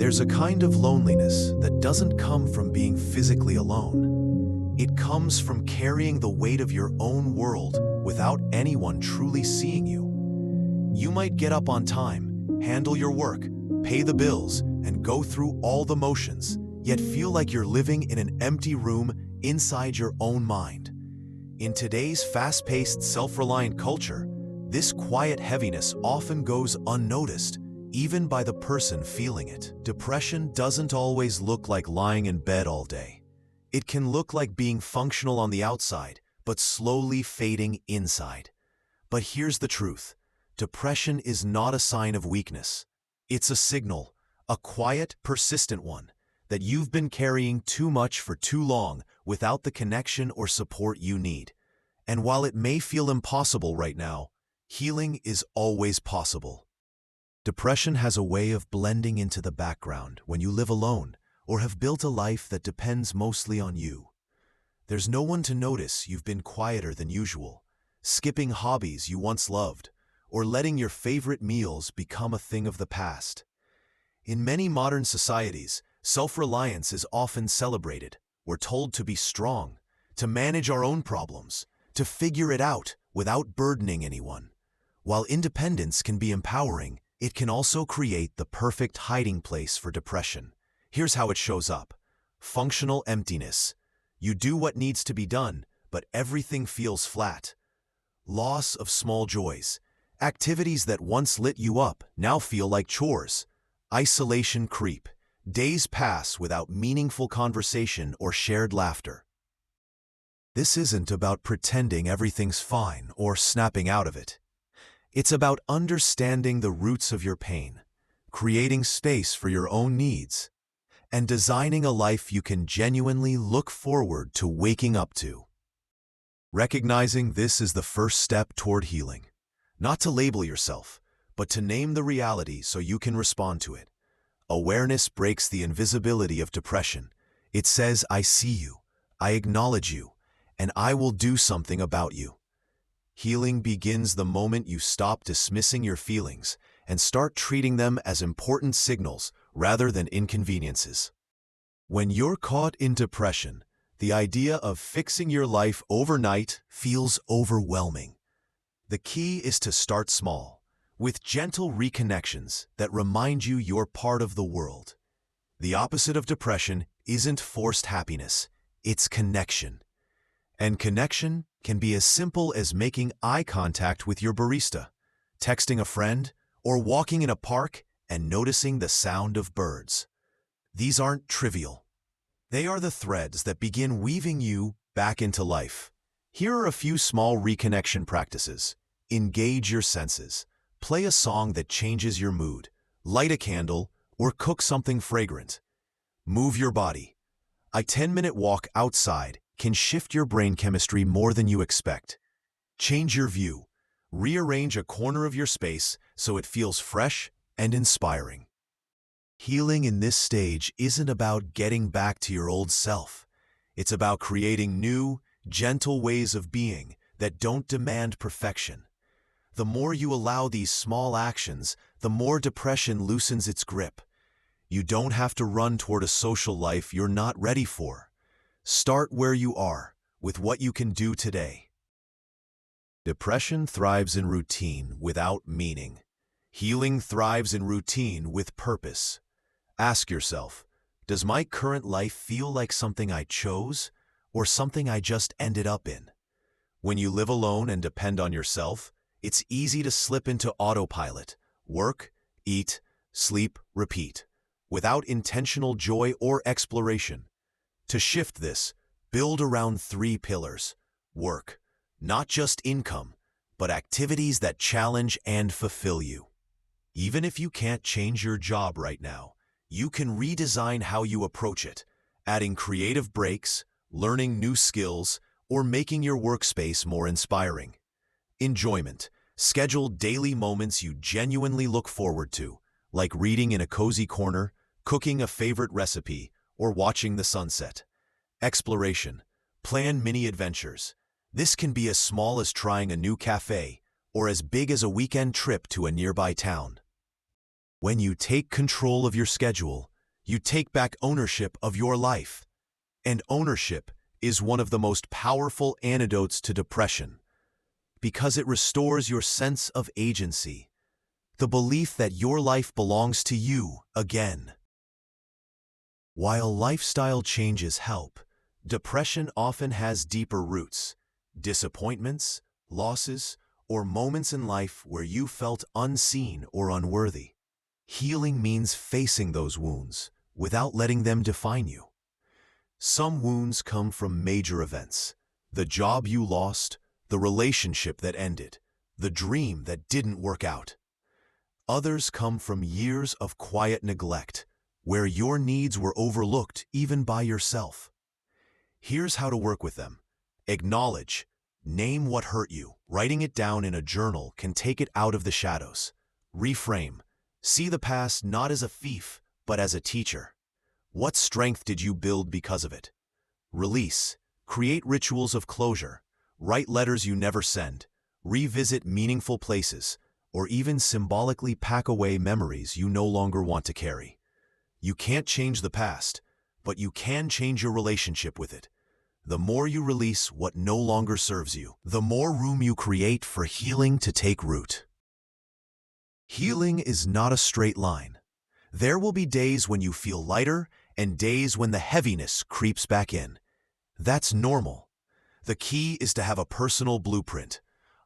There's a kind of loneliness that doesn't come from being physically alone. It comes from carrying the weight of your own world without anyone truly seeing you. You might get up on time, handle your work, pay the bills, and go through all the motions, yet feel like you're living in an empty room inside your own mind. In today's fast-paced, self-reliant culture, this quiet heaviness often goes unnoticed, even by the person feeling it. Depression doesn't always look like lying in bed all day. It can look like being functional on the outside, but slowly fading inside. But here's the truth. Depression is not a sign of weakness. It's a signal, a quiet, persistent one, that you've been carrying too much for too long without the connection or support you need. And while it may feel impossible right now, healing is always possible. Depression has a way of blending into the background when you live alone or have built a life that depends mostly on you. There's no one to notice you've been quieter than usual, skipping hobbies you once loved, or letting your favorite meals become a thing of the past. In many modern societies, self-reliance is often celebrated. We're told to be strong, to manage our own problems, to figure it out without burdening anyone. While independence can be empowering, it can also create the perfect hiding place for depression. Here's how it shows up. Functional emptiness. You do what needs to be done, but everything feels flat. Loss of small joys. Activities that once lit you up now feel like chores. Isolation creep. Days pass without meaningful conversation or shared laughter. This isn't about pretending everything's fine or snapping out of it. It's about understanding the roots of your pain, creating space for your own needs, and designing a life you can genuinely look forward to waking up to. Recognizing this is the first step toward healing. Not to label yourself, but to name the reality so you can respond to it. Awareness breaks the invisibility of depression. It says, I see you, I acknowledge you, and I will do something about you. Healing begins the moment you stop dismissing your feelings and start treating them as important signals rather than inconveniences. When you're caught in depression, the idea of fixing your life overnight feels overwhelming. The key is to start small, with gentle reconnections that remind you you're part of the world. The opposite of depression isn't forced happiness, it's connection. And connection can be as simple as making eye contact with your barista, texting a friend, or walking in a park and noticing the sound of birds. These aren't trivial. They are the threads that begin weaving you back into life. Here are a few small reconnection practices. Engage your senses. Play a song that changes your mood. Light a candle or cook something fragrant. Move your body. A 10-minute walk outside can shift your brain chemistry more than you expect. Change your view. Rearrange a corner of your space so it feels fresh and inspiring. Healing in this stage isn't about getting back to your old self. It's about creating new, gentle ways of being that don't demand perfection. The more you allow these small actions, the more depression loosens its grip. You don't have to run toward a social life you're not ready for. Start where you are, with what you can do today. Depression thrives in routine without meaning. Healing thrives in routine with purpose. Ask yourself, does my current life feel like something I chose or something I just ended up in? When you live alone and depend on yourself, it's easy to slip into autopilot, work, eat, sleep, repeat, without intentional joy or exploration. To shift this, build around 3 pillars. Work, not just income, but activities that challenge and fulfill you. Even if you can't change your job right now, you can redesign how you approach it, adding creative breaks, learning new skills, or making your workspace more inspiring. Enjoyment. Schedule daily moments you genuinely look forward to, like reading in a cozy corner, cooking a favorite recipe, or watching the sunset. Exploration. Plan mini adventures. This can be as small as trying a new cafe, or as big as a weekend trip to a nearby town. When you take control of your schedule, You take back ownership of your life. And ownership is one of the most powerful antidotes to depression because it restores your sense of agency, the belief that your life belongs to you again. While lifestyle changes help, depression often has deeper roots, disappointments, losses, or moments in life where you felt unseen or unworthy. Healing means facing those wounds without letting them define you. Some wounds come from major events: the job you lost, the relationship that ended, the dream that didn't work out. Others come from years of quiet neglect, where your needs were overlooked even by yourself. Here's how to work with them. Acknowledge. Name what hurt you. Writing it down in a journal can take it out of the shadows. Reframe. See the past not as a thief, but as a teacher. What strength did you build because of it? Release. Create rituals of closure. Write letters you never send. Revisit meaningful places, or even symbolically pack away memories you no longer want to carry. You can't change the past, but you can change your relationship with it. The more you release what no longer serves you, the more room you create for healing to take root. Healing is not a straight line. There will be days when you feel lighter and days when the heaviness creeps back in. That's normal. The key is to have a personal blueprint,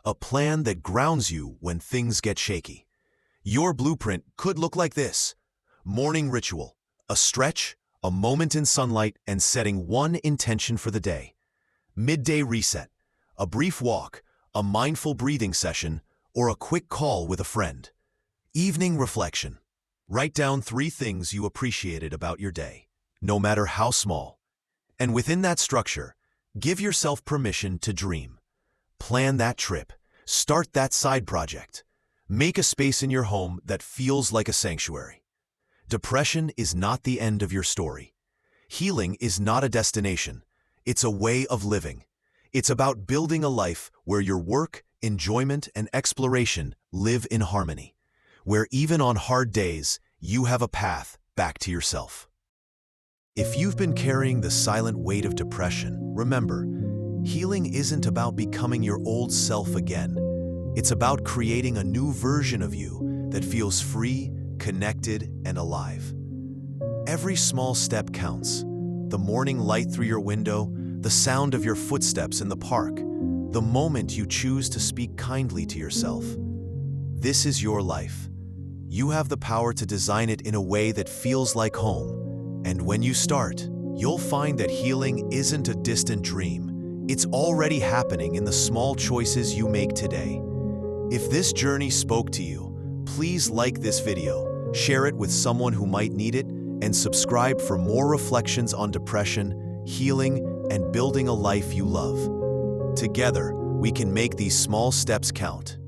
a plan that grounds you when things get shaky. Your blueprint could look like this: morning ritual, a stretch, a moment in sunlight, and setting one intention for the day. Midday reset, a brief walk, a mindful breathing session, or a quick call with a friend. Evening reflection. Write down 3 things you appreciated about your day, no matter how small. And within that structure, give yourself permission to dream. Plan that trip. Start that side project. Make a space in your home that feels like a sanctuary. Depression is not the end of your story. Healing is not a destination. It's a way of living. It's about building a life where your work, enjoyment, and exploration live in harmony, where even on hard days, you have a path back to yourself. If you've been carrying the silent weight of depression, remember, healing isn't about becoming your old self again. It's about creating a new version of you that feels free, connected, and alive. Every small step counts. The morning light through your window, the sound of your footsteps in the park, the moment you choose to speak kindly to yourself. This is your life. You have the power to design it in a way that feels like home. And when you start, you'll find that healing isn't a distant dream. It's already happening in the small choices you make today. If this journey spoke to you, please like this video, share it with someone who might need it, and subscribe for more reflections on depression, healing, and building a life you love. Together, we can make these small steps count.